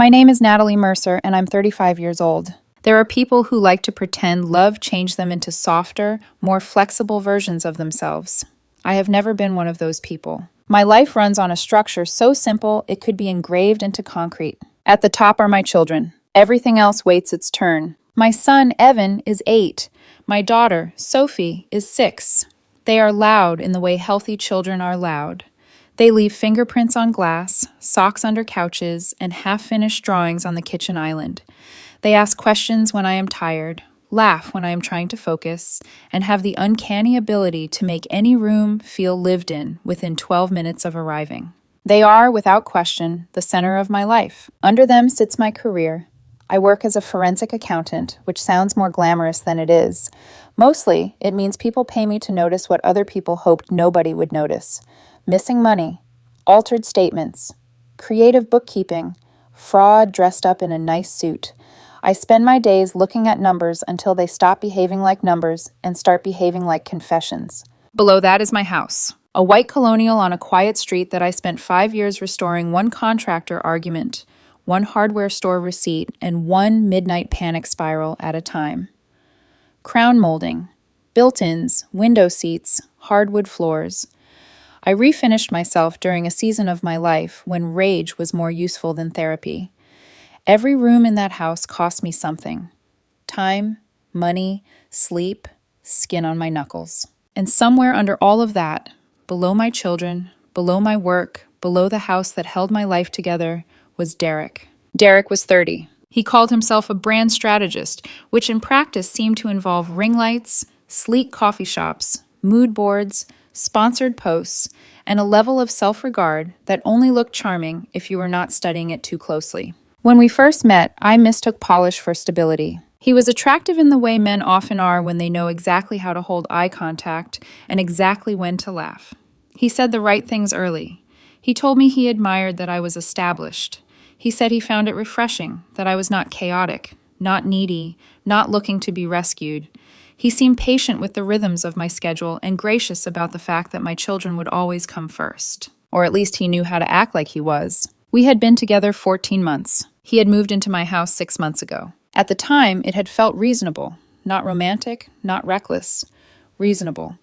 My name is Natalie Mercer, and I'm 35 years old. There are people who like to pretend love changed them into softer, more flexible versions of themselves. I have never been one of those people. My life runs on a structure so simple it could be engraved into concrete. At the top are my children. Everything else waits its turn. My son, Evan, is 8. My daughter, Sophie, is 6. They are loud in the way healthy children are loud. They leave fingerprints on glass, socks under couches, and half-finished drawings on the kitchen island. They ask questions when I am tired, laugh when I am trying to focus, and have the uncanny ability to make any room feel lived in within 12 minutes of arriving. They are, without question, the center of my life. Under them sits my career. I work as a forensic accountant, which sounds more glamorous than it is. Mostly, it means people pay me to notice what other people hoped nobody would notice. Missing money, altered statements, creative bookkeeping, fraud dressed up in a nice suit. I spend my days looking at numbers until they stop behaving like numbers and start behaving like confessions. Below that is my house, a white colonial on a quiet street that I spent 5 years restoring one contractor argument, one hardware store receipt, and one midnight panic spiral at a time. Crown molding, built-ins, window seats, hardwood floors. I refinished myself during a season of my life when rage was more useful than therapy. Every room in that house cost me something. Time, money, sleep, skin on my knuckles. And somewhere under all of that, below my children, below my work, below the house that held my life together, was Derek. Derek was 30. He called himself a brand strategist, which in practice seemed to involve ring lights, sleek coffee shops, mood boards, sponsored posts, and a level of self-regard that only looked charming if you were not studying it too closely. When we first met, I mistook polish for stability. He was attractive in the way men often are when they know exactly how to hold eye contact and exactly when to laugh. He said the right things early. He told me he admired that I was established. He said he found it refreshing that I was not chaotic, not needy, not looking to be rescued. He seemed patient with the rhythms of my schedule and gracious about the fact that my children would always come first. Or at least he knew how to act like he was. We had been together 14 months. He had moved into my house 6 months ago. At the time, it had felt reasonable. Not romantic, not reckless. Reasonable.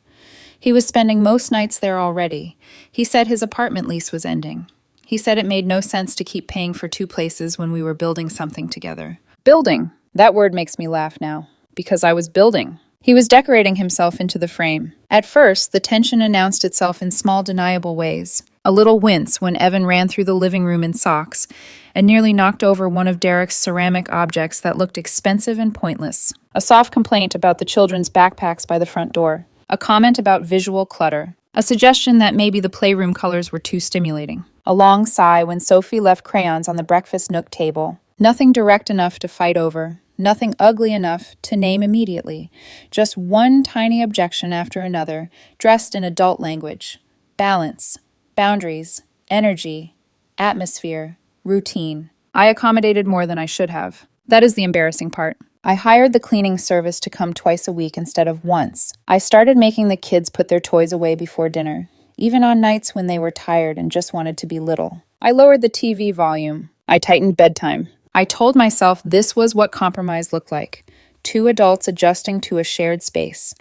He was spending most nights there already. He said his apartment lease was ending. He said it made no sense to keep paying for 2 places when we were building something together. Building. That word makes me laugh now. Because I was building. He was decorating himself into the frame. At first, the tension announced itself in small, deniable ways. A little wince when Evan ran through the living room in socks and nearly knocked over one of Derek's ceramic objects that looked expensive and pointless. A soft complaint about the children's backpacks by the front door. A comment about visual clutter. A suggestion that maybe the playroom colors were too stimulating. A long sigh when Sophie left crayons on the breakfast nook table. Nothing direct enough to fight over. Nothing ugly enough to name immediately. Just one tiny objection after another, dressed in adult language. Balance, boundaries, energy, atmosphere, routine. I accommodated more than I should have. That is the embarrassing part. I hired the cleaning service to come twice a week instead of once. I started making the kids put their toys away before dinner, even on nights when they were tired and just wanted to be little. I lowered the TV volume. I tightened bedtime. I told myself this was what compromise looked like. 2 adults adjusting to a shared space.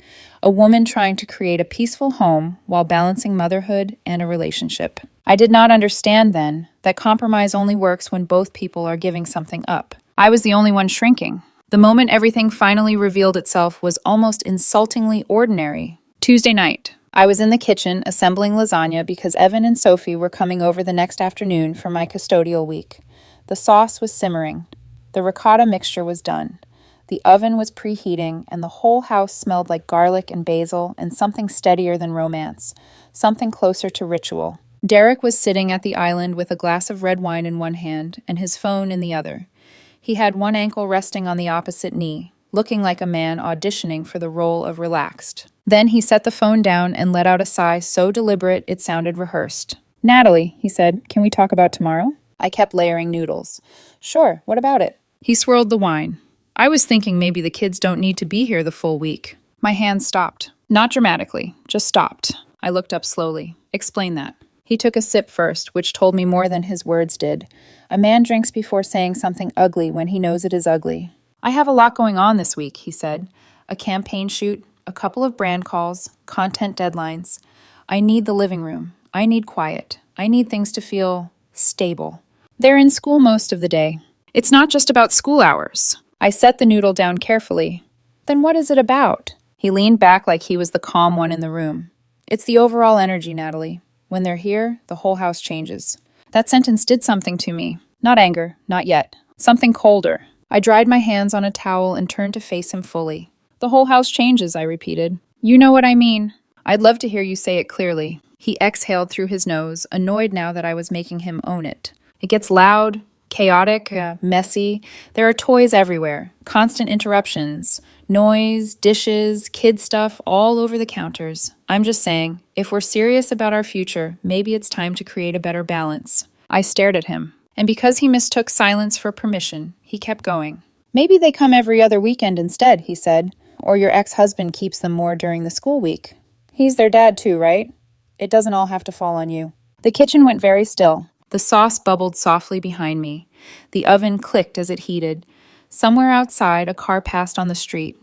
A woman trying to create a peaceful home while balancing motherhood and a relationship. I did not understand then that compromise only works when both people are giving something up. I was the only one shrinking. The moment everything finally revealed itself was almost insultingly ordinary. Tuesday night. I was in the kitchen assembling lasagna because Evan and Sophie were coming over the next afternoon for my custodial week. The sauce was simmering. The ricotta mixture was done. The oven was preheating, and the whole house smelled like garlic and basil and something steadier than romance, something closer to ritual. Derek was sitting at the island with a glass of red wine in one hand and his phone in the other. He had one ankle resting on the opposite knee, looking like a man auditioning for the role of relaxed. Then he set the phone down and let out a sigh so deliberate it sounded rehearsed. "Natalie," he said, "can we talk about tomorrow?" I kept layering noodles. "Sure, what about it?" He swirled the wine. "I was thinking maybe the kids don't need to be here the full week." My hand stopped. Not dramatically, just stopped. I looked up slowly. "Explain that." He took a sip first, which told me more than his words did. A man drinks before saying something ugly when he knows it is ugly. I have a lot going on this week, he said. A campaign shoot, a couple of brand calls, content deadlines. I need the living room. I need quiet. I need things to feel stable. They're in school most of the day. It's not just about school hours. I set the noodle down carefully. Then what is it about? He leaned back like he was the calm one in the room. It's the overall energy, Natalie. When they're here, the whole house changes. That sentence did something to me. Not anger, not yet. Something colder. I dried my hands on a towel and turned to face him fully. The whole house changes, I repeated. You know what I mean. I'd love to hear you say it clearly. He exhaled through his nose, annoyed now that I was making him own it. It gets loud, chaotic, messy. There are toys everywhere, constant interruptions, noise, dishes, kid stuff all over the counters. I'm just saying, if we're serious about our future, maybe it's time to create a better balance. I stared at him, and because he mistook silence for permission, he kept going. Maybe they come every other weekend instead, he said, or your ex-husband keeps them more during the school week. He's their dad too, right? It doesn't all have to fall on you. The kitchen went very still. The sauce bubbled softly behind me. The oven clicked as it heated. Somewhere outside, a car passed on the street.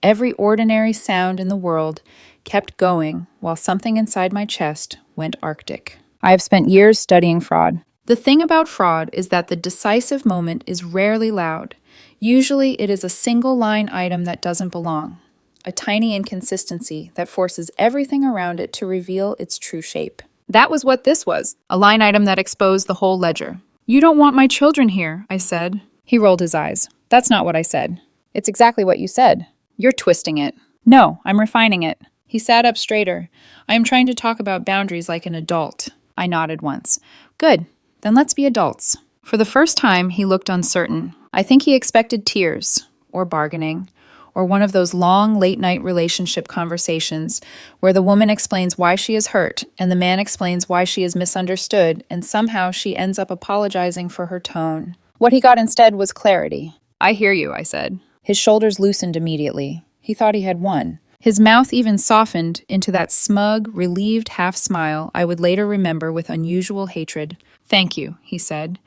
Every ordinary sound in the world kept going while something inside my chest went arctic. I have spent years studying fraud. The thing about fraud is that the decisive moment is rarely loud. Usually it is a single line item that doesn't belong. A tiny inconsistency that forces everything around it to reveal its true shape. That was what this was, a line item that exposed the whole ledger. You don't want my children here, I said. He rolled his eyes. That's not what I said. It's exactly what you said. You're twisting it. No, I'm refining it. He sat up straighter. I am trying to talk about boundaries like an adult. I nodded once. Good. Then let's be adults. For the first time, he looked uncertain. I think he expected tears, or bargaining, or one of those long late-night relationship conversations where the woman explains why she is hurt and the man explains why she is misunderstood, and somehow she ends up apologizing for her tone. What he got instead was clarity. I hear you, I said. His shoulders loosened immediately. He thought he had won. His mouth even softened into that smug, relieved half-smile I would later remember with unusual hatred. Thank you, he said.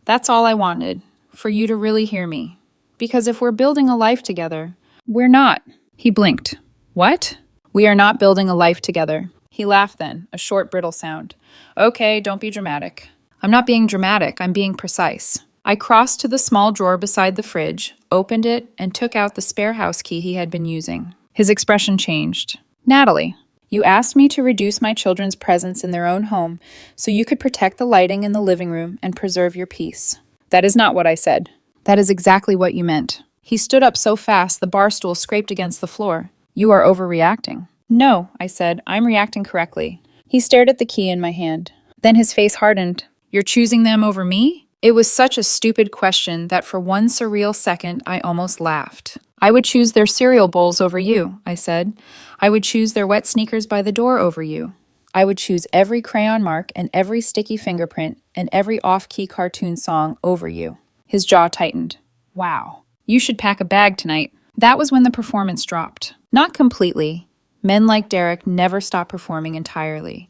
That's all I wanted, for you to really hear me. Because if we're building a life together, we're not. He blinked. What? We are not building a life together. He laughed then, a short, brittle sound. Okay, don't be dramatic. I'm not being dramatic, I'm being precise. I crossed to the small drawer beside the fridge, opened it, and took out the spare house key he had been using. His expression changed. Natalie, you asked me to reduce my children's presence in their own home so you could protect the lighting in the living room and preserve your peace. That is not what I said. That is exactly what you meant. He stood up so fast the bar stool scraped against the floor. You are overreacting. No, I said, I'm reacting correctly. He stared at the key in my hand. Then his face hardened. You're choosing them over me? It was such a stupid question that for one surreal second I almost laughed. I would choose their cereal bowls over you, I said. I would choose their wet sneakers by the door over you. I would choose every crayon mark and every sticky fingerprint and every off-key cartoon song over you. His jaw tightened. Wow. You should pack a bag tonight. That was when the performance dropped. Not completely. Men like Derek never stop performing entirely.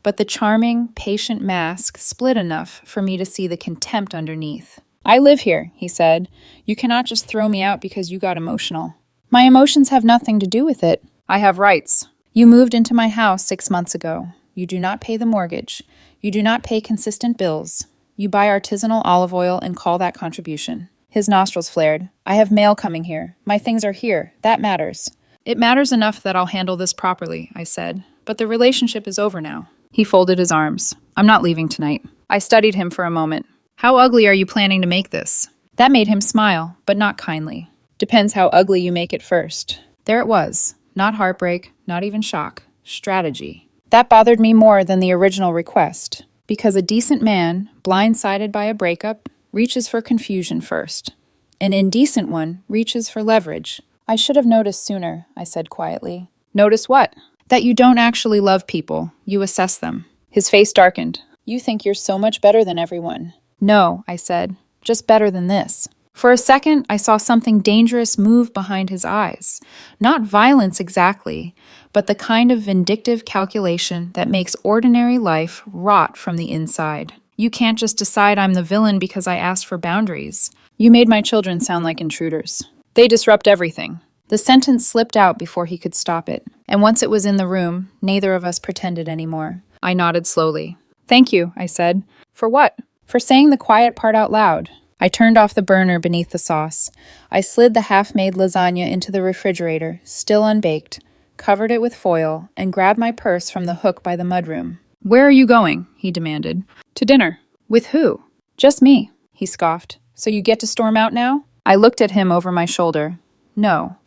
But the charming, patient mask split enough for me to see the contempt underneath. I live here, he said. You cannot just throw me out because you got emotional. My emotions have nothing to do with it. I have rights. You moved into my house 6 months ago. You do not pay the mortgage. You do not pay consistent bills. You buy artisanal olive oil and call that contribution. His nostrils flared. I have mail coming here. My things are here. That matters. It matters enough that I'll handle this properly, I said. But the relationship is over now. He folded his arms. I'm not leaving tonight. I studied him for a moment. How ugly are you planning to make this? That made him smile, but not kindly. Depends how ugly you make it first. There it was. Not heartbreak, not even shock. Strategy. That bothered me more than the original request. Because a decent man, blindsided by a breakup, reaches for confusion first. An indecent one reaches for leverage. I should have noticed sooner, I said quietly. Notice what? That you don't actually love people. You assess them. His face darkened. You think you're so much better than everyone. No, I said. Just better than this. For a second, I saw something dangerous move behind his eyes. Not violence exactly, but the kind of vindictive calculation that makes ordinary life rot from the inside. You can't just decide I'm the villain because I asked for boundaries. You made my children sound like intruders. They disrupt everything. The sentence slipped out before he could stop it, and once it was in the room, neither of us pretended anymore. I nodded slowly. Thank you, I said. For what? For saying the quiet part out loud. I turned off the burner beneath the sauce. I slid the half-made lasagna into the refrigerator, still unbaked, covered it with foil, and grabbed my purse from the hook by the mudroom. Where are you going? He demanded. To dinner. With who? Just me, he scoffed. So you get to storm out now? I looked at him over my shoulder. No.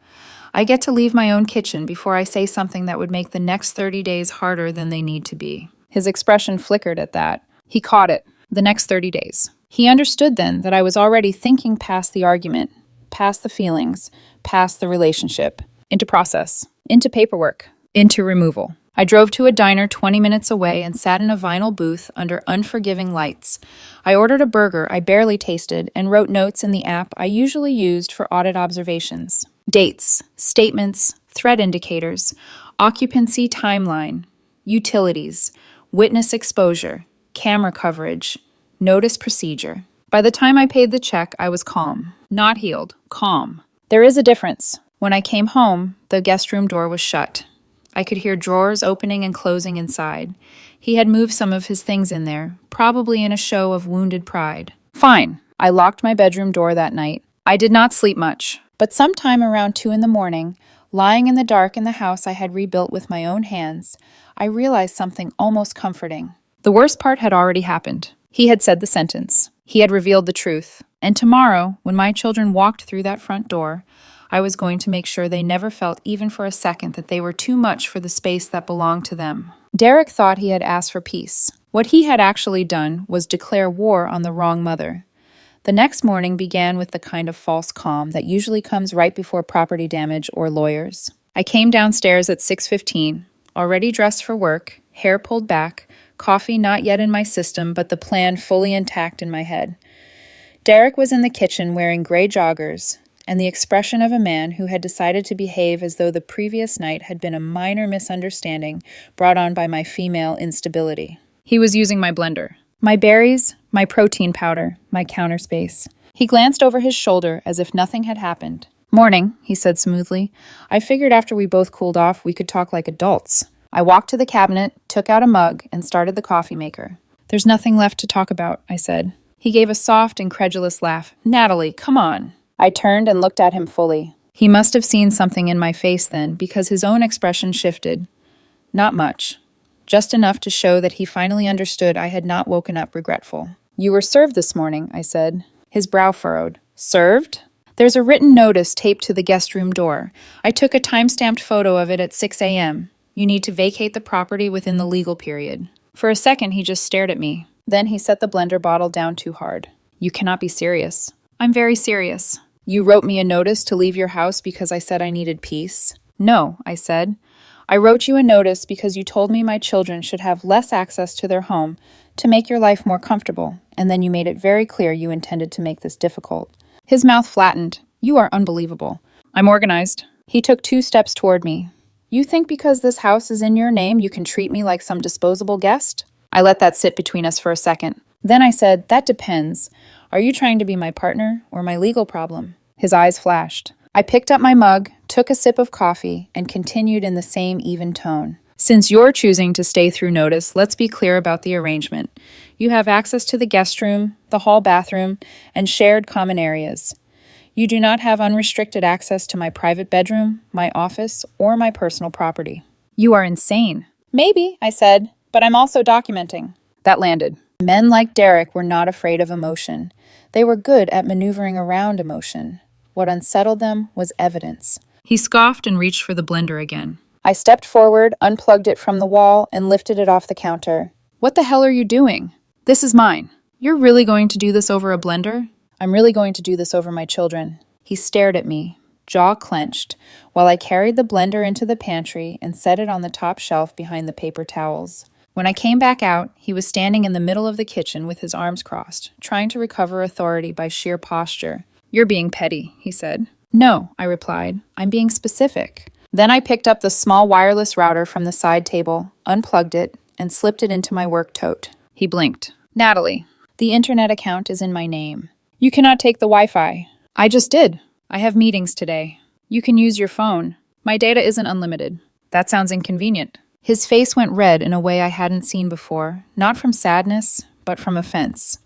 I get to leave my own kitchen before I say something that would make the next 30 days harder than they need to be. His expression flickered at that. He caught it. The next 30 days. He understood then that I was already thinking past the argument, past the feelings, past the relationship, into process, into paperwork, into removal. I drove to a diner 20 minutes away and sat in a vinyl booth under unforgiving lights. I ordered a burger I barely tasted and wrote notes in the app I usually used for audit observations. Dates, statements, threat indicators, occupancy timeline, utilities, witness exposure, camera coverage, notice procedure. By the time I paid the check, I was calm. Not healed, calm. There is a difference. When I came home, the guest room door was shut. I could hear drawers opening and closing inside. He had moved some of his things in there, probably in a show of wounded pride. Fine. I locked my bedroom door that night. I did not sleep much, but sometime around 2 a.m, lying in the dark in the house I had rebuilt with my own hands, I realized something almost comforting. The worst part had already happened. He had said the sentence. He had revealed the truth. And tomorrow, when my children walked through that front door, I was going to make sure they never felt even for a second that they were too much for the space that belonged to them. Derek thought he had asked for peace. What he had actually done was declare war on the wrong mother. The next morning began with the kind of false calm that usually comes right before property damage or lawyers. I came downstairs at 6:15, already dressed for work, hair pulled back, coffee not yet in my system, but the plan fully intact in my head. Derek was in the kitchen wearing gray joggers, and the expression of a man who had decided to behave as though the previous night had been a minor misunderstanding brought on by my female instability. He was using my blender. My berries, my protein powder, my counter space. He glanced over his shoulder as if nothing had happened. Morning, he said smoothly. I figured after we both cooled off, we could talk like adults. I walked to the cabinet, took out a mug, and started the coffee maker. There's nothing left to talk about, I said. He gave a soft, incredulous laugh. Natalie, come on. I turned and looked at him fully. He must have seen something in my face then, because his own expression shifted. Not much. Just enough to show that he finally understood I had not woken up regretful. You were served this morning, I said. His brow furrowed. Served? There's a written notice taped to the guest room door. I took a time-stamped photo of it at 6 a.m. You need to vacate the property within the legal period. For a second, he just stared at me. Then he set the blender bottle down too hard. You cannot be serious. I'm very serious. You wrote me a notice to leave your house because I said I needed peace? No, I said. I wrote you a notice because you told me my children should have less access to their home to make your life more comfortable, and then you made it very clear you intended to make this difficult. His mouth flattened. You are unbelievable. I'm organized. He took 2 steps toward me. You think because this house is in your name, you can treat me like some disposable guest? I let that sit between us for a second. Then I said, that depends. Are you trying to be my partner or my legal problem? His eyes flashed. I picked up my mug, took a sip of coffee, and continued in the same even tone. Since you're choosing to stay through notice, let's be clear about the arrangement. You have access to the guest room, the hall bathroom, and shared common areas. You do not have unrestricted access to my private bedroom, my office, or my personal property. You are insane. Maybe, I said, but I'm also documenting. That landed. Men like Derek were not afraid of emotion. They were good at maneuvering around emotion. What unsettled them was evidence. He scoffed and reached for the blender again. I stepped forward, unplugged it from the wall, and lifted it off the counter. What the hell are you doing? This is mine. You're really going to do this over a blender? I'm really going to do this over my children. He stared at me, jaw clenched, while I carried the blender into the pantry and set it on the top shelf behind the paper towels. When I came back out, he was standing in the middle of the kitchen with his arms crossed, trying to recover authority by sheer posture. You're being petty, he said. No, I replied. I'm being specific. Then I picked up the small wireless router from the side table, unplugged it, and slipped it into my work tote. He blinked. Natalie, the internet account is in my name. You cannot take the Wi-Fi. I just did. I have meetings today. You can use your phone. My data isn't unlimited. That sounds inconvenient. His face went red in a way I hadn't seen before, not from sadness, but from offense.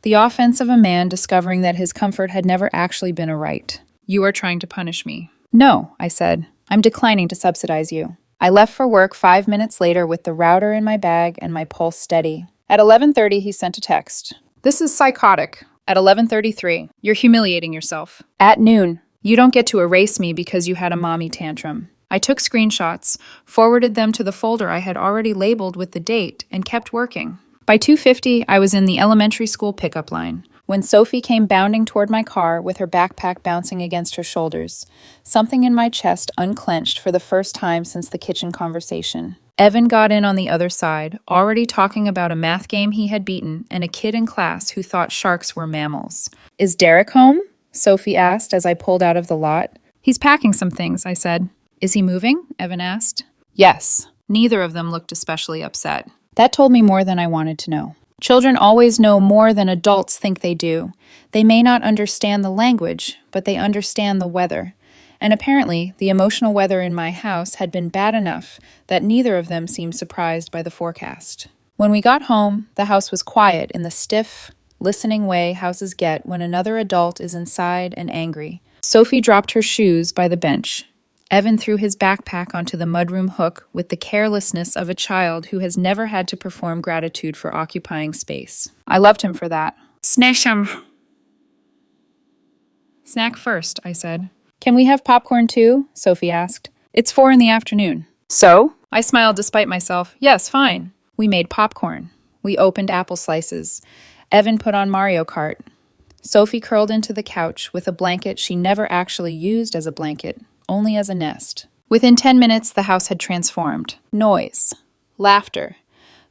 The offense of a man discovering that his comfort had never actually been a right. You are trying to punish me. No, I said. I'm declining to subsidize you. I left for work 5 minutes later with the router in my bag and my pulse steady. At 11:30, he sent a text. This is psychotic. At 11:33, you're humiliating yourself. At noon, you don't get to erase me because you had a mommy tantrum. I took screenshots, forwarded them to the folder I had already labeled with the date, and kept working. By 2:50, I was in the elementary school pickup line. When Sophie came bounding toward my car with her backpack bouncing against her shoulders, something in my chest unclenched for the first time since the kitchen conversation. Evan got in on the other side, already talking about a math game he had beaten and a kid in class who thought sharks were mammals. Is Derek home? Sophie asked as I pulled out of the lot. He's packing some things, I said. Is he moving? Evan asked. Yes. Neither of them looked especially upset. That told me more than I wanted to know. Children always know more than adults think they do. They may not understand the language, but they understand the weather. And apparently, the emotional weather in my house had been bad enough that neither of them seemed surprised by the forecast. When we got home, the house was quiet in the stiff, listening way houses get when another adult is inside and angry. Sophie dropped her shoes by the bench. Evan threw his backpack onto the mudroom hook with the carelessness of a child who has never had to perform gratitude for occupying space. I loved him for that. Snack first, I said. Can we have popcorn too? Sophie asked. It's 4 p.m. So? I smiled despite myself. Yes, fine. We made popcorn. We opened apple slices. Evan put on Mario Kart. Sophie curled into the couch with a blanket she never actually used as a blanket, only as a nest. Within 10 minutes, the house had transformed. Noise, laughter,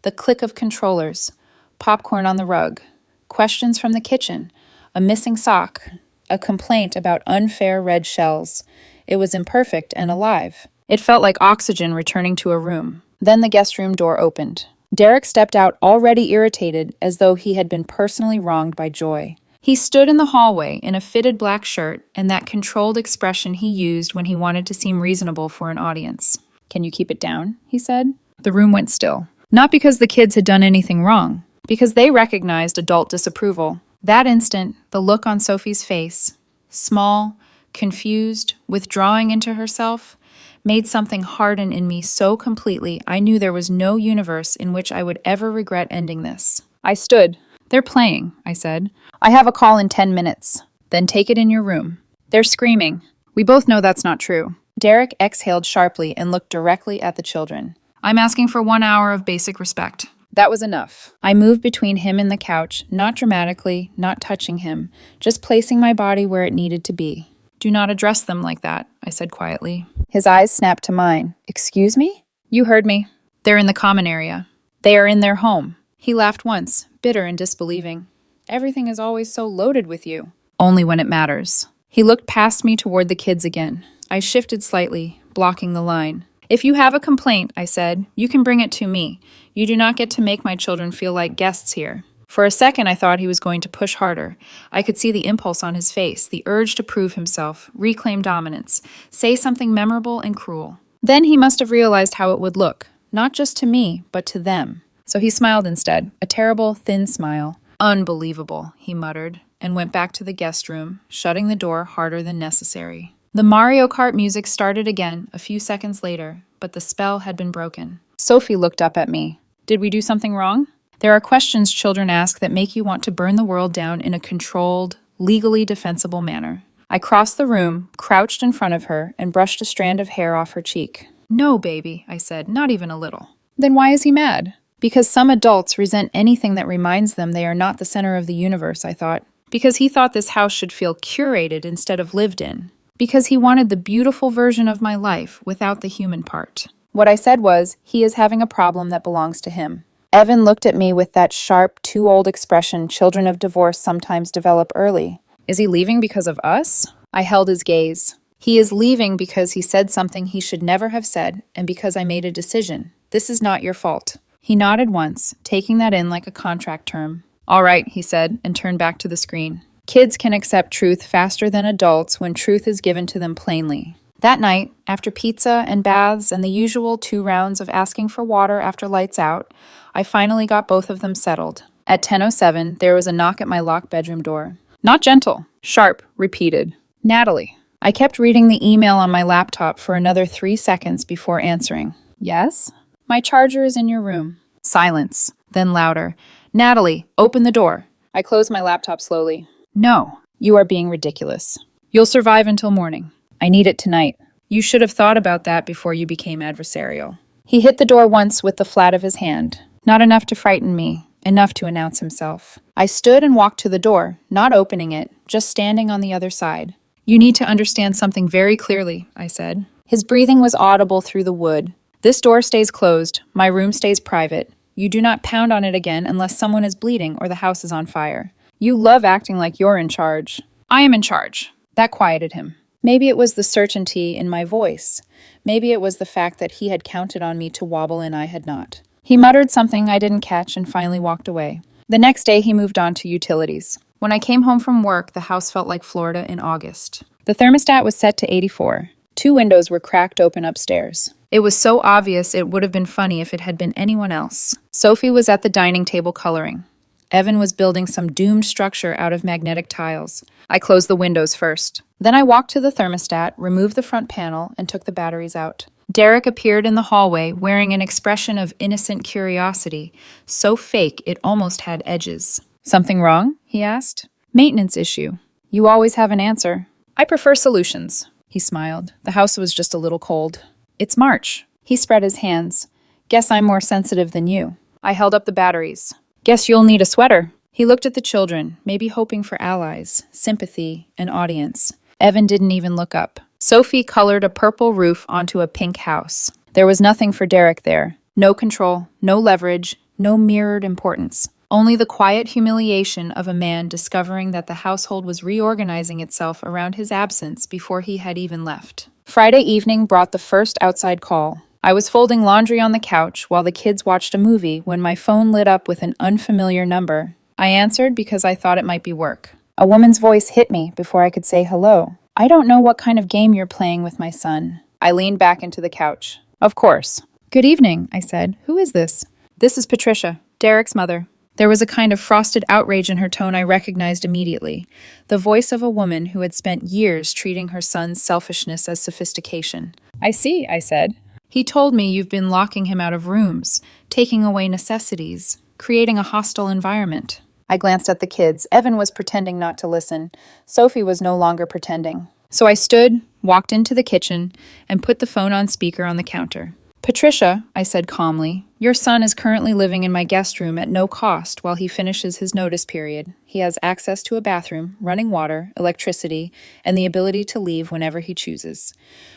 the click of controllers, popcorn on the rug, questions from the kitchen, a missing sock, a complaint about unfair red shells. It was imperfect and alive. It felt like oxygen returning to a room. Then the guest room door opened. Derek stepped out already irritated, as though he had been personally wronged by Joy. He stood in the hallway in a fitted black shirt and that controlled expression he used when he wanted to seem reasonable for an audience. Can you keep it down? He said. The room went still. Not because the kids had done anything wrong, because they recognized adult disapproval. That instant, the look on Sophie's face, small, confused, withdrawing into herself, made something harden in me so completely I knew there was no universe in which I would ever regret ending this. I stood. They're playing, I said. I have a call in 10 minutes. Then take it in your room. They're screaming. We both know that's not true. Derek exhaled sharply and looked directly at the children. I'm asking for 1 hour of basic respect. That was enough. I moved between him and the couch, not dramatically, not touching him, just placing my body where it needed to be. Do not address them like that, I said quietly. His eyes snapped to mine. Excuse me? You heard me. They're in the common area. They are in their home. He laughed once, bitter and disbelieving. Everything is always so loaded with you. Only when it matters. He looked past me toward the kids again. I shifted slightly, blocking the line. If you have a complaint, I said, you can bring it to me. You do not get to make my children feel like guests here. For a second, I thought he was going to push harder. I could see the impulse on his face, the urge to prove himself, reclaim dominance, say something memorable and cruel. Then he must have realized how it would look, not just to me, but to them. So he smiled instead, a terrible, thin smile. Unbelievable, he muttered, and went back to the guest room, shutting the door harder than necessary. The Mario Kart music started again a few seconds later, but the spell had been broken. Sophie looked up at me. Did we do something wrong? There are questions children ask that make you want to burn the world down in a controlled, legally defensible manner. I crossed the room, crouched in front of her, and brushed a strand of hair off her cheek. No, baby, I said, not even a little. Then why is he mad? Because some adults resent anything that reminds them they are not the center of the universe, I thought. Because he thought this house should feel curated instead of lived in. Because he wanted the beautiful version of my life without the human part. What I said was, he is having a problem that belongs to him. Evan looked at me with that sharp, too-old expression children of divorce sometimes develop early. Is he leaving because of us? I held his gaze. He is leaving because he said something he should never have said, and because I made a decision. This is not your fault. He nodded once, taking that in like a contract term. All right, he said, and turned back to the screen. Kids can accept truth faster than adults when truth is given to them plainly. That night, after pizza and baths and the usual 2 rounds of asking for water after lights out, I finally got both of them settled. At 10:07, there was a knock at my locked bedroom door. Not gentle, sharp, repeated. Natalie. I kept reading the email on my laptop for another 3 seconds before answering. Yes? My charger is in your room. Silence, then louder. Natalie, open the door. I closed my laptop slowly. No, you are being ridiculous. You'll survive until morning. I need it tonight. You should have thought about that before you became adversarial. He hit the door once with the flat of his hand. Not enough to frighten me, enough to announce himself. I stood and walked to the door, not opening it, just standing on the other side. You need to understand something very clearly, I said. His breathing was audible through the wood. This door stays closed. My room stays private. You do not pound on it again unless someone is bleeding or the house is on fire. You love acting like you're in charge. I am in charge. That quieted him. Maybe it was the certainty in my voice. Maybe it was the fact that he had counted on me to wobble and I had not. He muttered something I didn't catch and finally walked away. The next day, he moved on to utilities. When I came home from work, the house felt like Florida in August. The thermostat was set to 84. 2 windows were cracked open upstairs. It was so obvious it would have been funny if it had been anyone else. Sophie was at the dining table coloring. Evan was building some doomed structure out of magnetic tiles. I closed the windows first. Then I walked to the thermostat, removed the front panel, and took the batteries out. Derek appeared in the hallway wearing an expression of innocent curiosity, so fake it almost had edges. Something wrong? He asked. Maintenance issue. You always have an answer. I prefer solutions. He smiled. The house was just a little cold. It's March. He spread his hands. Guess I'm more sensitive than you. I held up the batteries. Guess you'll need a sweater. He looked at the children, maybe hoping for allies, sympathy, an audience. Evan didn't even look up. Sophie colored a purple roof onto a pink house. There was nothing for Derek there. No control, no leverage, no mirrored importance. Only the quiet humiliation of a man discovering that the household was reorganizing itself around his absence before he had even left. Friday evening brought the first outside call. I was folding laundry on the couch while the kids watched a movie when my phone lit up with an unfamiliar number. I answered because I thought it might be work. A woman's voice hit me before I could say hello. I don't know what kind of game you're playing with my son. I leaned back into the couch. Of course. Good evening, I said. Who is this? This is Patricia, Derek's mother. There was a kind of frosted outrage in her tone I recognized immediately, the voice of a woman who had spent years treating her son's selfishness as sophistication. I see, I said. He told me you've been locking him out of rooms, taking away necessities, creating a hostile environment. I glanced at the kids. Evan was pretending not to listen. Sophie was no longer pretending. So I stood, walked into the kitchen, and put the phone on speaker on the counter. Patricia, I said calmly, your son is currently living in my guest room at no cost while he finishes his notice period. He has access to a bathroom, running water, electricity, and the ability to leave whenever he chooses.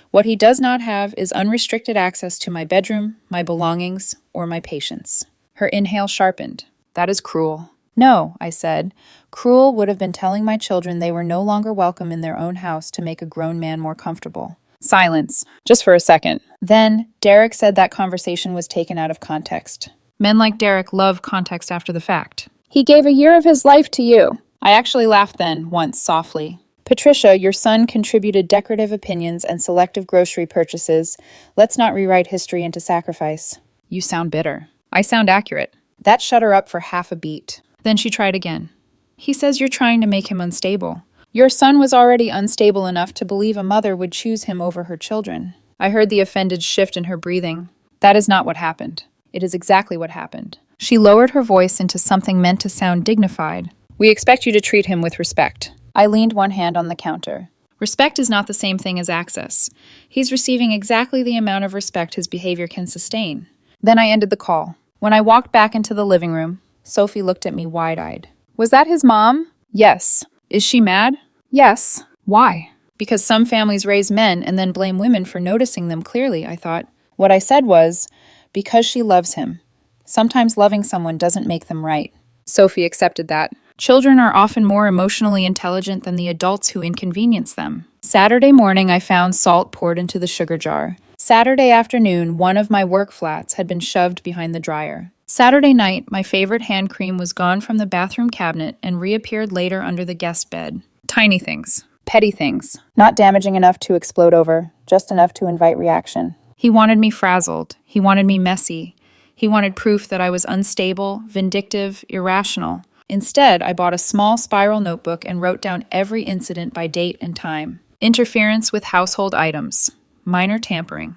What he does not have is unrestricted access to my bedroom, my belongings, or my patience. Her inhale sharpened. That is cruel. No, I said. Cruel would have been telling my children they were no longer welcome in their own house to make a grown man more comfortable. Silence, just for a second. Then, Derek said that conversation was taken out of context. Men like Derek love context after the fact. He gave a year of his life to you. I actually laughed then, once, softly. Patricia, your son contributed decorative opinions and selective grocery purchases. Let's not rewrite history into sacrifice. You sound bitter. I sound accurate. That shut her up for half a beat. Then she tried again. He says you're trying to make him unstable. Your son was already unstable enough to believe a mother would choose him over her children. I heard the offended shift in her breathing. That is not what happened. It is exactly what happened. She lowered her voice into something meant to sound dignified. We expect you to treat him with respect. I leaned one hand on the counter. Respect is not the same thing as access. He's receiving exactly the amount of respect his behavior can sustain. Then I ended the call. When I walked back into the living room, Sophie looked at me wide-eyed. Was that his mom? Yes. Is she mad? Yes. Why? Because some families raise men and then blame women for noticing them clearly, I thought. What I said was, because she loves him. Sometimes loving someone doesn't make them right. Sophie accepted that. Children are often more emotionally intelligent than the adults who inconvenience them. Saturday morning, I found salt poured into the sugar jar. Saturday afternoon, one of my work flats had been shoved behind the dryer. Saturday night, my favorite hand cream was gone from the bathroom cabinet and reappeared later under the guest bed. Tiny things. Petty things. Not damaging enough to explode over, just enough to invite reaction. He wanted me frazzled. He wanted me messy. He wanted proof that I was unstable, vindictive, irrational. Instead, I bought a small spiral notebook and wrote down every incident by date and time. Interference with household items. Minor tampering.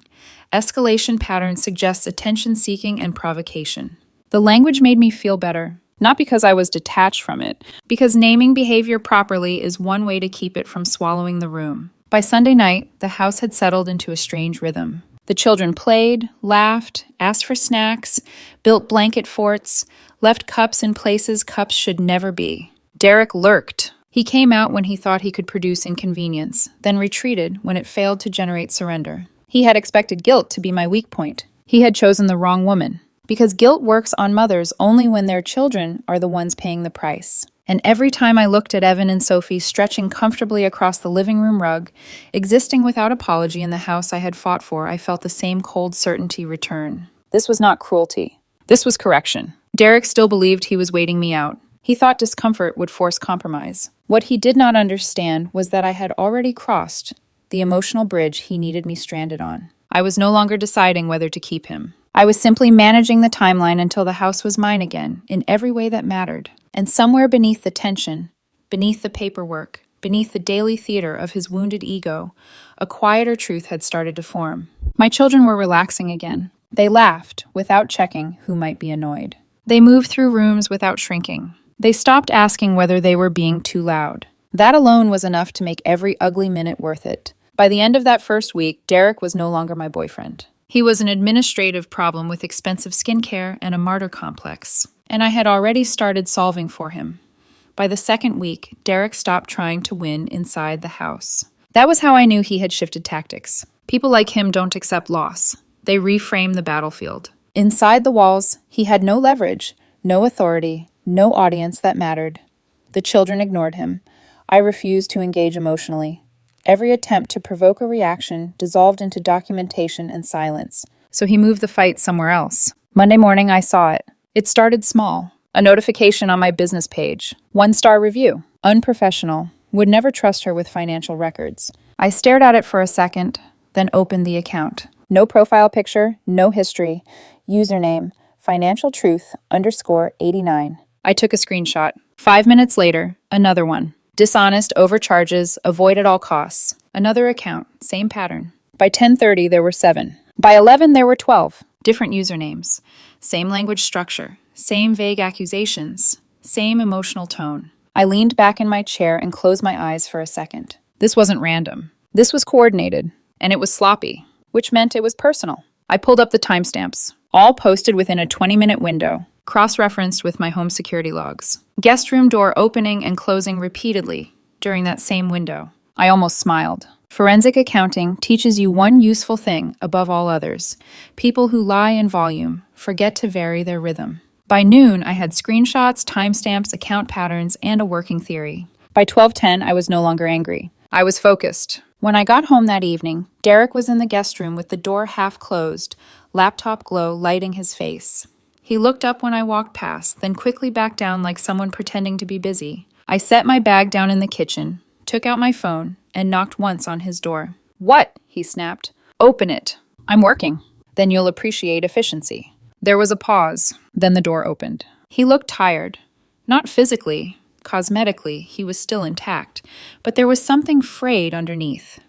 Escalation pattern suggests attention-seeking and provocation. The language made me feel better. Not because I was detached from it, because naming behavior properly is one way to keep it from swallowing the room. By Sunday night, the house had settled into a strange rhythm. The children played, laughed, asked for snacks, built blanket forts, left cups in places cups should never be. Derek lurked. He came out when he thought he could produce inconvenience, then retreated when it failed to generate surrender. He had expected guilt to be my weak point. He had chosen the wrong woman. Because guilt works on mothers only when their children are the ones paying the price. And every time I looked at Evan and Sophie stretching comfortably across the living room rug, existing without apology in the house I had fought for, I felt the same cold certainty return. This was not cruelty. This was correction. Derek still believed he was waiting me out. He thought discomfort would force compromise. What he did not understand was that I had already crossed the emotional bridge he needed me stranded on. I was no longer deciding whether to keep him. I was simply managing the timeline until the house was mine again, in every way that mattered. And somewhere beneath the tension, beneath the paperwork, beneath the daily theater of his wounded ego, a quieter truth had started to form. My children were relaxing again. They laughed, without checking who might be annoyed. They moved through rooms without shrinking. They stopped asking whether they were being too loud. That alone was enough to make every ugly minute worth it. By the end of that first week, Derek was no longer my boyfriend. He was an administrative problem with expensive skincare and a martyr complex, and I had already started solving for him. By the second week, Derek stopped trying to win inside the house. That was how I knew he had shifted tactics. People like him don't accept loss. They reframe the battlefield. Inside the walls, he had no leverage, no authority, no audience that mattered. The children ignored him. I refused to engage emotionally. Every attempt to provoke a reaction dissolved into documentation and silence. So he moved the fight somewhere else. Monday morning, I saw it. It started small. A notification on my business page. 1-star review. Unprofessional. Would never trust her with financial records. I stared at it for a second, then opened the account. No profile picture, no history. Username, financialtruth_89. I took a screenshot. 5 minutes later, another one. Dishonest, overcharges, avoid at all costs. Another account, same pattern. By 10:30, there were 7. By 11, there were 12. Different usernames. Same language structure. Same vague accusations. Same emotional tone. I leaned back in my chair and closed my eyes for a second. This wasn't random. This was coordinated. And it was sloppy, which meant it was personal. I pulled up the timestamps, all posted within a 20-minute window, cross-referenced with my home security logs. Guest room door opening and closing repeatedly during that same window. I almost smiled. Forensic accounting teaches you one useful thing above all others. People who lie in volume forget to vary their rhythm. By noon, I had screenshots, timestamps, account patterns, and a working theory. By 12:10, I was no longer angry. I was focused. When I got home that evening, Derek was in the guest room with the door half closed, laptop glow lighting his face. He looked up when I walked past, then quickly back down like someone pretending to be busy. I set my bag down in the kitchen, took out my phone, and knocked once on his door. "What?" he snapped. "Open it. I'm working. Then you'll appreciate efficiency." There was a pause, then the door opened. He looked tired. Not physically. Cosmetically, he was still intact, but there was something frayed underneath.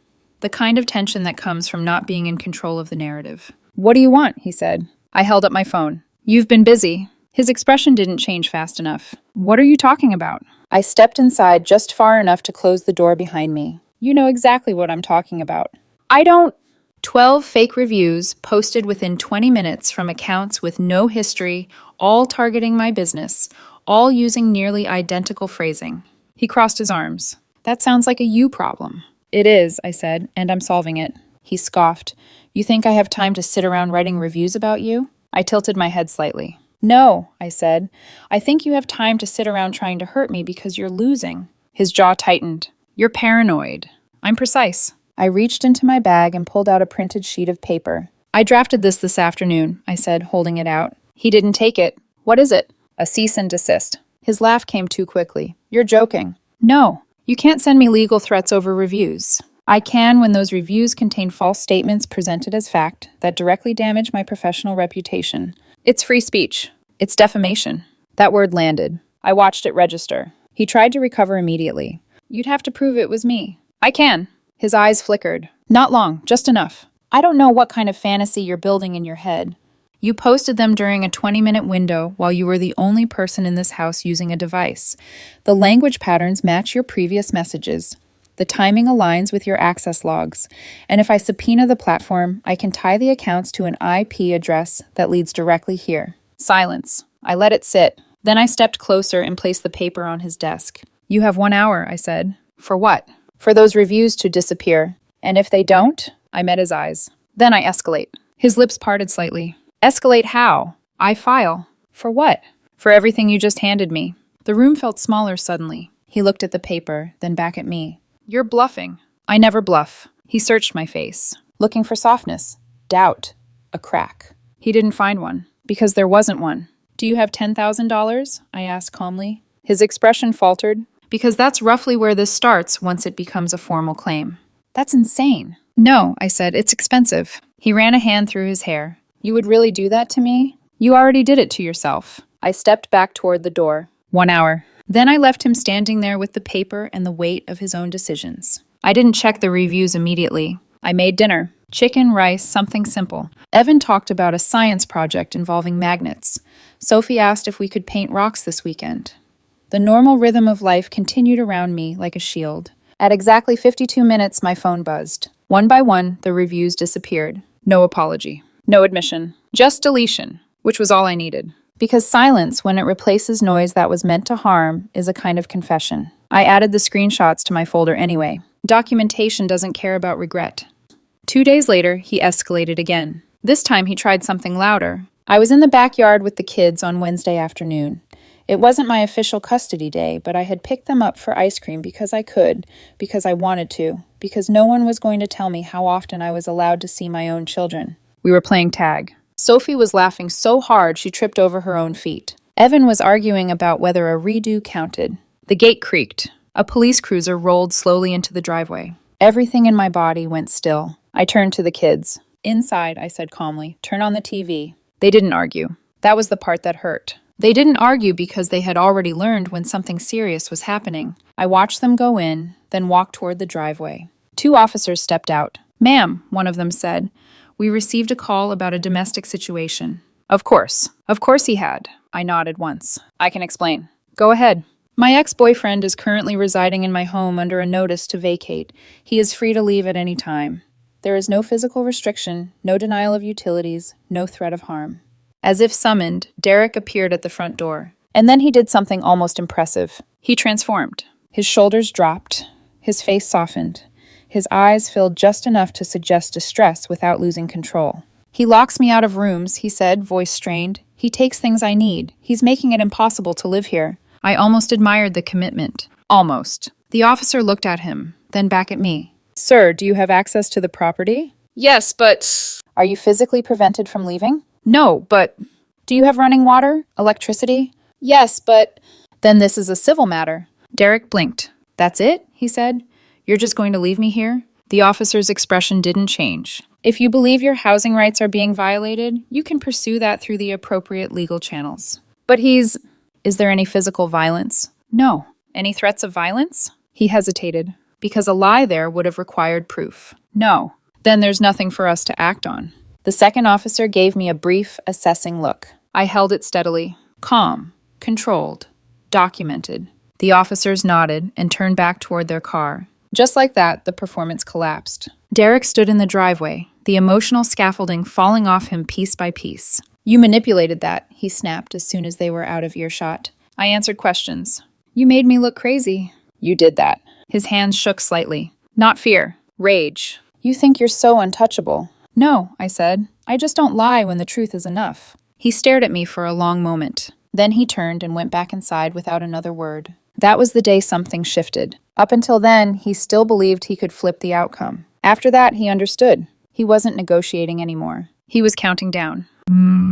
The kind of tension that comes from not being in control of the narrative. "What do you want?" he said. I held up my phone. "You've been busy." His expression didn't change fast enough. "What are you talking about?" I stepped inside just far enough to close the door behind me. "You know exactly what I'm talking about." "I don't." 12 fake reviews posted within 20 minutes from accounts with no history, all targeting my business, all using nearly identical phrasing. He crossed his arms. "That sounds like a you problem." "It is," I said, "and I'm solving it." He scoffed. "You think I have time to sit around writing reviews about you?" I tilted my head slightly. No, I said. I think you have time to sit around trying to hurt me because you're losing. His jaw tightened. You're paranoid. I'm precise. I reached into my bag and pulled out a printed sheet of paper. I drafted this afternoon, I said, holding it out. He didn't take it. What is it? A cease and desist. His laugh came too quickly. You're joking. No, you can't send me legal threats over reviews. I can when those reviews contain false statements presented as fact that directly damage my professional reputation. It's free speech. It's defamation. That word landed. I watched it register. He tried to recover immediately. You'd have to prove it was me. I can. His eyes flickered. Not long, just enough. I don't know what kind of fantasy you're building in your head. You posted them during a 20-minute window while you were the only person in this house using a device. The language patterns match your previous messages. The timing aligns with your access logs. And if I subpoena the platform, I can tie the accounts to an IP address that leads directly here. Silence. I let it sit. Then I stepped closer and placed the paper on his desk. You have 1 hour, I said. For what? For those reviews to disappear. And if they don't? I met his eyes. Then I escalate. His lips parted slightly. Escalate how? I file. For what? For everything you just handed me. The room felt smaller suddenly. He looked at the paper, then back at me. You're bluffing. I never bluff. He searched my face, looking for softness, doubt, a crack. He didn't find one, because there wasn't one. Do you have $10,000? I asked calmly. His expression faltered, because that's roughly where this starts once it becomes a formal claim. That's insane. No, I said, it's expensive. He ran a hand through his hair. You would really do that to me? You already did it to yourself. I stepped back toward the door. 1 hour. Then I left him standing there with the paper and the weight of his own decisions. I didn't check the reviews immediately. I made dinner. Chicken, rice, something simple. Evan talked about a science project involving magnets. Sophie asked if we could paint rocks this weekend. The normal rhythm of life continued around me like a shield. At exactly 52 minutes, my phone buzzed. One by one, the reviews disappeared. No apology. No admission. Just deletion, which was all I needed. Because silence, when it replaces noise that was meant to harm, is a kind of confession. I added the screenshots to my folder anyway. Documentation doesn't care about regret. 2 days later, he escalated again. This time he tried something louder. I was in the backyard with the kids on Wednesday afternoon. It wasn't my official custody day, but I had picked them up for ice cream because I could, because I wanted to, because no one was going to tell me how often I was allowed to see my own children. We were playing tag. Sophie was laughing so hard she tripped over her own feet. Evan was arguing about whether a redo counted. The gate creaked. A police cruiser rolled slowly into the driveway. Everything in my body went still. I turned to the kids. Inside, I said calmly, turn on the TV. They didn't argue. That was the part that hurt. They didn't argue because they had already learned when something serious was happening. I watched them go in, then walk toward the driveway. 2 officers stepped out. Ma'am, one of them said. We received a call about a domestic situation. Of course he had. I nodded once. I can explain. Go ahead. My ex-boyfriend is currently residing in my home under a notice to vacate. He is free to leave at any time. There is no physical restriction, no denial of utilities, no threat of harm. As if summoned, Derek appeared at the front door. And then he did something almost impressive. He transformed. His shoulders dropped. His face softened. His eyes filled just enough to suggest distress without losing control. He locks me out of rooms, he said, voice strained. He takes things I need. He's making it impossible to live here. I almost admired the commitment. Almost. The officer looked at him, then back at me. Sir, do you have access to the property? Yes, but... Are you physically prevented from leaving? No, but... Do you have running water? Electricity? Yes, but... Then this is a civil matter. Derek blinked. That's it? He said. You're just going to leave me here? The officer's expression didn't change. If you believe your housing rights are being violated, you can pursue that through the appropriate legal channels. But he's... Is there any physical violence? No. Any threats of violence? He hesitated, because a lie there would have required proof. No. Then there's nothing for us to act on. The second officer gave me a brief, assessing look. I held it steadily. Calm. Controlled. Documented. The officers nodded and turned back toward their car. Just like that, the performance collapsed. Derek stood in the driveway, the emotional scaffolding falling off him piece by piece. You manipulated that, he snapped as soon as they were out of earshot. I answered questions. You made me look crazy. You did that. His hands shook slightly. Not fear. Rage. You think you're so untouchable. No, I said. I just don't lie when the truth is enough. He stared at me for a long moment. Then he turned and went back inside without another word. That was the day something shifted. Up until then, he still believed he could flip the outcome. After that, he understood. He wasn't negotiating anymore. He was counting down.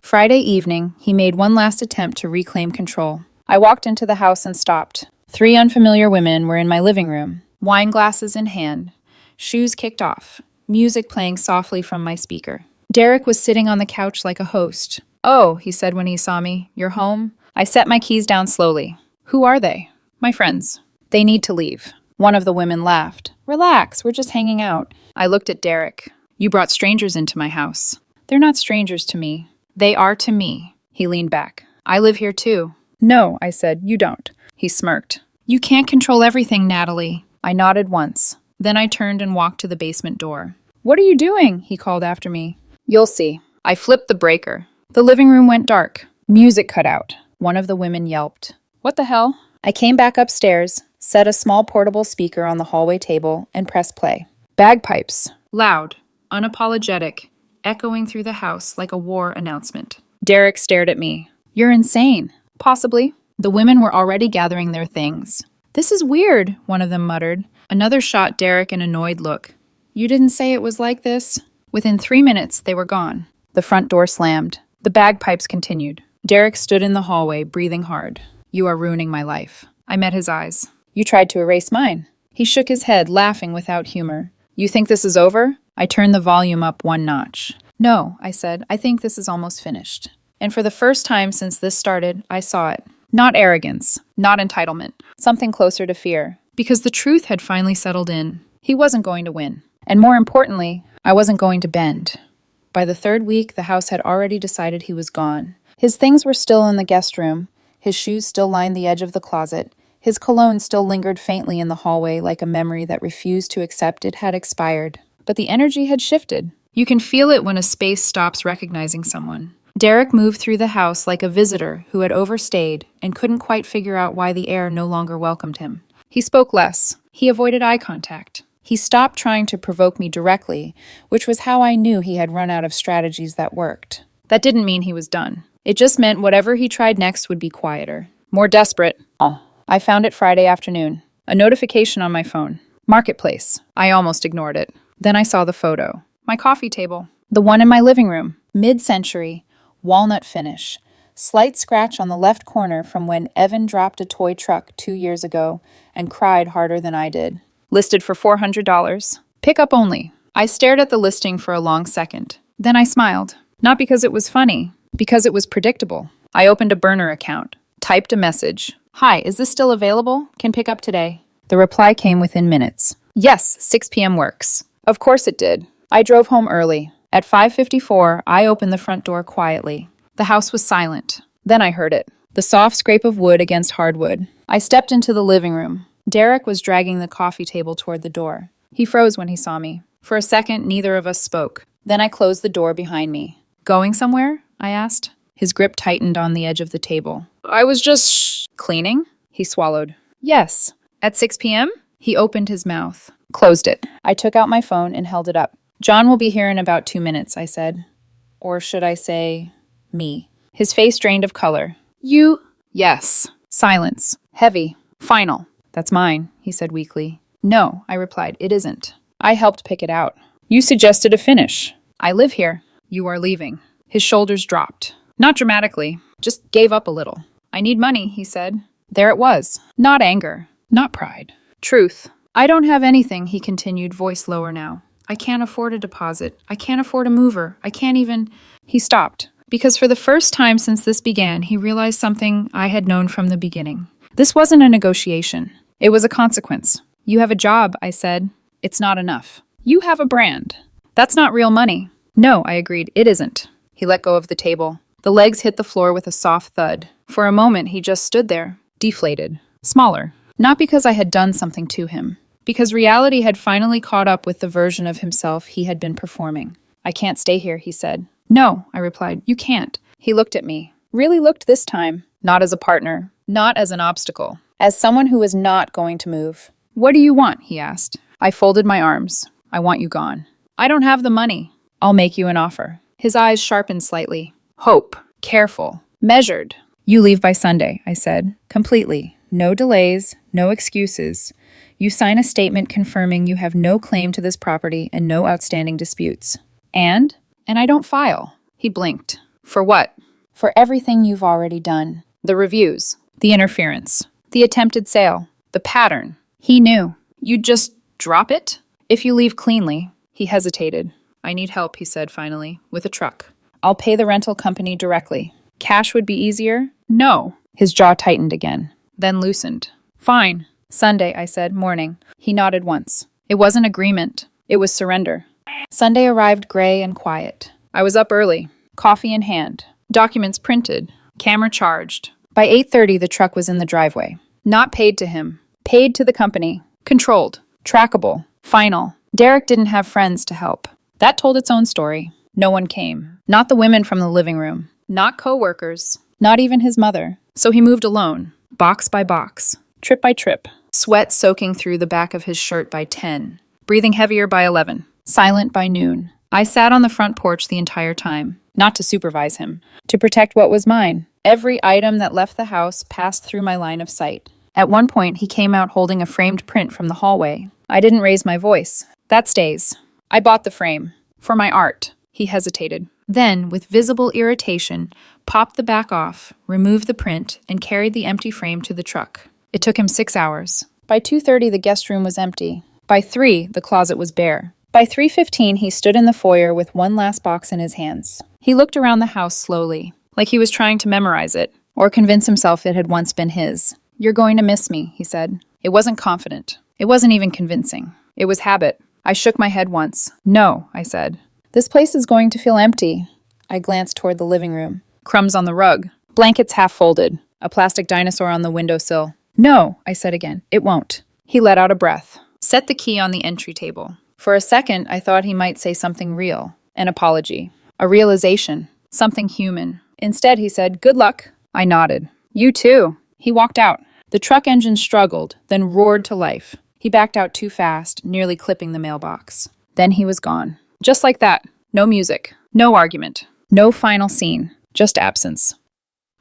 Friday evening, he made one last attempt to reclaim control. I walked into the house and stopped. 3 unfamiliar women were in my living room, wine glasses in hand, shoes kicked off, music playing softly from my speaker. Derek was sitting on the couch like a host. "Oh," he said when he saw me, "you're home?" I set my keys down slowly. "Who are they?" "My friends. They need to leave." One of the women laughed. "Relax, we're just hanging out." I looked at Derek. "You brought strangers into my house." "They're not strangers to me." "They are to me." He leaned back. "I live here too." "No," I said, "you don't." He smirked. "You can't control everything, Natalie." I nodded once. Then I turned and walked to the basement door. "What are you doing?" he called after me. "You'll see." I flipped the breaker. The living room went dark. Music cut out. One of the women yelped. "What the hell?" I came back upstairs, set a small portable speaker on the hallway table, and pressed play. Bagpipes. Loud, unapologetic, echoing through the house like a war announcement. Derek stared at me. "You're insane." "Possibly." The women were already gathering their things. "This is weird," one of them muttered. Another shot Derek an annoyed look. "You didn't say it was like this." Within 3 minutes, they were gone. The front door slammed. The bagpipes continued. Derek stood in the hallway, breathing hard. "You are ruining my life." I met his eyes. "You tried to erase mine." He shook his head, laughing without humor. "You think this is over?" I turned the volume up 1 notch. "No," I said, "I think this is almost finished." And for the first time since this started, I saw it. Not arrogance, not entitlement, something closer to fear. Because the truth had finally settled in. He wasn't going to win. And more importantly, I wasn't going to bend. By the 3rd week, the house had already decided he was gone. His things were still in the guest room. His shoes still lined the edge of the closet. His cologne still lingered faintly in the hallway like a memory that refused to accept it had expired. But the energy had shifted. You can feel it when a space stops recognizing someone. Derek moved through the house like a visitor who had overstayed and couldn't quite figure out why the air no longer welcomed him. He spoke less. He avoided eye contact. He stopped trying to provoke me directly, which was how I knew he had run out of strategies that worked. That didn't mean he was done. It just meant whatever he tried next would be quieter. More desperate. I found it Friday afternoon. A notification on my phone. Marketplace. I almost ignored it. Then I saw the photo. My coffee table. The one in my living room. Mid-century. Walnut finish. Slight scratch on the left corner from when Evan dropped a toy truck 2 years ago and cried harder than I did. Listed for $400. Pickup only. I stared at the listing for a long second. Then I smiled. Not because it was funny, because it was predictable. I opened a burner account. Typed a message. "Hi, is this still available? Can pick up today." The reply came within minutes. "Yes, 6 p.m. works." Of course it did. I drove home early. At 5:54, I opened the front door quietly. The house was silent. Then I heard it. The soft scrape of wood against hardwood. I stepped into the living room. Derek was dragging the coffee table toward the door. He froze when he saw me. For a second, neither of us spoke. Then I closed the door behind me. "Going somewhere?" I asked. His grip tightened on the edge of the table. "I was just cleaning." He swallowed. "Yes." "At 6 p.m.? He opened his mouth. Closed it. I took out my phone and held it up. "John will be here in about 2 minutes," I said. Or should I say, me. His face drained of color. "You?" "Yes." Silence. Heavy. Final. "That's mine," he said weakly. "No," I replied, "it isn't. I helped pick it out." "You suggested a finish." "I live here." "You are leaving." His shoulders dropped. Not dramatically, just gave up a little. "I need money," he said. There it was. Not anger. Not pride. Truth. "I don't have anything," he continued, voice lower now. "I can't afford a deposit. I can't afford a mover. I can't even—" He stopped. Because for the first time since this began, he realized something I had known from the beginning. This wasn't a negotiation. It was a consequence. "You have a job," I said. "It's not enough." "You have a brand." "That's not real money." "No," I agreed, "it isn't." He let go of the table. The legs hit the floor with a soft thud. For a moment, he just stood there, deflated, smaller. Not because I had done something to him. Because reality had finally caught up with the version of himself he had been performing. "I can't stay here," he said. "No," I replied, "you can't." He looked at me. Really looked this time. Not as a partner. Not as an obstacle. As someone who was not going to move. "What do you want?" he asked. I folded my arms. "I want you gone." "I don't have the money." "I'll make you an offer." His eyes sharpened slightly. "Hope. Careful. Measured. You leave by Sunday, I said. Completely. No delays, no excuses. You sign a statement confirming you have no claim to this property and no outstanding disputes. And I don't file. He blinked. For what? For everything you've already done. The reviews, the interference, the attempted sale, the pattern. He knew. You'd just drop it? If you leave cleanly. He hesitated. I need help, he said finally, with a truck. I'll pay the rental company directly. Cash would be easier? No. His jaw tightened again, then loosened. Fine. Sunday, I said, morning. He nodded once. It wasn't agreement. It was surrender. Sunday arrived gray and quiet. I was up early, coffee in hand, documents printed, camera charged. By 8:30, the truck was in the driveway. Not paid to him. Paid to the company. Controlled. Trackable. Final. Derek didn't have friends to help. That told its own story. No one came. Not the women from the living room. Not co-workers. Not even his mother. So he moved alone, box by box, trip by trip, sweat soaking through the back of his shirt by 10, breathing heavier by 11, silent by noon. I sat on the front porch the entire time, not to supervise him, to protect what was mine. Every item that left the house passed through my line of sight. At one point, he came out holding a framed print from the hallway. I didn't raise my voice. That stays. I bought the frame. For my art. He hesitated. Then, with visible irritation, popped the back off, removed the print, and carried the empty frame to the truck. It took him 6 hours. By 2:30, the guest room was empty. By 3, the closet was bare. By 3:15, he stood in the foyer with one last box in his hands. He looked around the house slowly, like he was trying to memorize it, or convince himself it had once been his. You're going to miss me, he said. It wasn't confident. It wasn't even convincing. It was habit. I shook my head once. No, I said. This place is going to feel empty. I glanced toward the living room. Crumbs on the rug. Blankets half folded. A plastic dinosaur on the windowsill. No, I said again. It won't. He let out a breath. Set the key on the entry table. For a second, I thought he might say something real. An apology. A realization. Something human. Instead, he said, good luck. I nodded. You too. He walked out. The truck engine struggled, then roared to life. He backed out too fast, nearly clipping the mailbox. Then he was gone. Just like that. No music. No argument. No final scene. Just absence.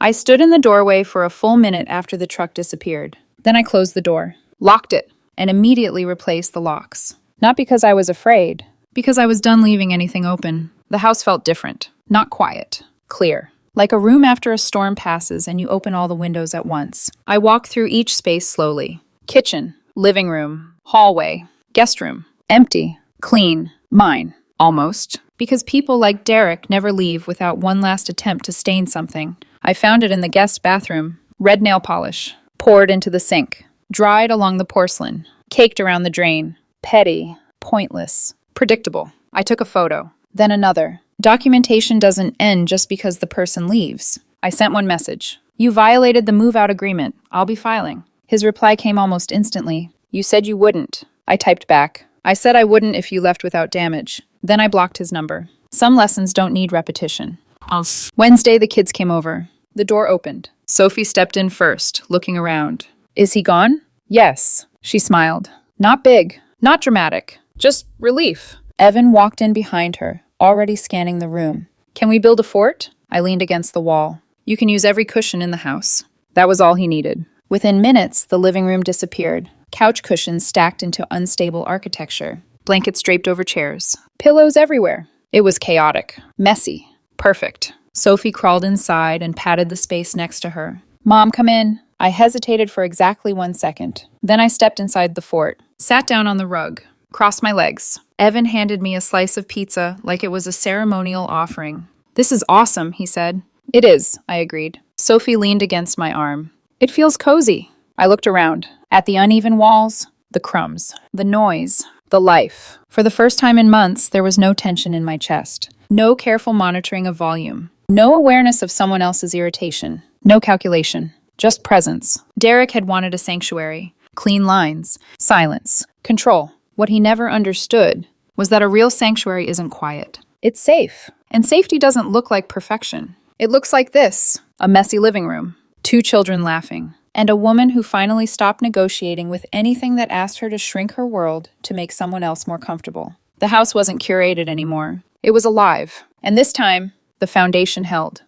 I stood in the doorway for a full minute after the truck disappeared. Then I closed the door, locked it, and immediately replaced the locks. Not because I was afraid, because I was done leaving anything open. The house felt different. Not quiet. Clear. Like a room after a storm passes and you open all the windows at once. I walked through each space slowly. Kitchen. Living room. Hallway. Guest room. Empty. Clean. Mine. Almost. Because people like Derek never leave without one last attempt to stain something. I found it in the guest bathroom. Red nail polish. Poured into the sink. Dried along the porcelain. Caked around the drain. Petty. Pointless. Predictable. I took a photo. Then another. Documentation doesn't end just because the person leaves. I sent one message. You violated the move-out agreement. I'll be filing. His reply came almost instantly. You said you wouldn't. I typed back. I said I wouldn't if you left without damage. Then I blocked his number. Some lessons don't need repetition. Wednesday, the kids came over. The door opened. Sophie stepped in first, looking around. Is he gone? Yes. She smiled. Not big. Not dramatic. Just relief. Evan walked in behind her, already scanning the room. Can we build a fort? I leaned against the wall. You can use every cushion in the house. That was all he needed. Within minutes, the living room disappeared. Couch cushions stacked into unstable architecture. Blankets draped over chairs. Pillows everywhere. It was chaotic. Messy. Perfect. Sophie crawled inside and patted the space next to her. Mom, come in. I hesitated for exactly 1 second. Then I stepped inside the fort. Sat down on the rug. Crossed my legs. Evan handed me a slice of pizza like it was a ceremonial offering. This is awesome, he said. It is, I agreed. Sophie leaned against my arm. It feels cozy. I looked around. At the uneven walls, the crumbs, the noise, the life. For the first time in months, there was no tension in my chest. No careful monitoring of volume. No awareness of someone else's irritation. No calculation. Just presence. Derek had wanted a sanctuary. Clean lines. Silence. Control. What he never understood was that a real sanctuary isn't quiet. It's safe. And safety doesn't look like perfection. It looks like this. A messy living room. 2 children laughing. And a woman who finally stopped negotiating with anything that asked her to shrink her world to make someone else more comfortable. The house wasn't curated anymore. It was alive. And this time, the foundation held.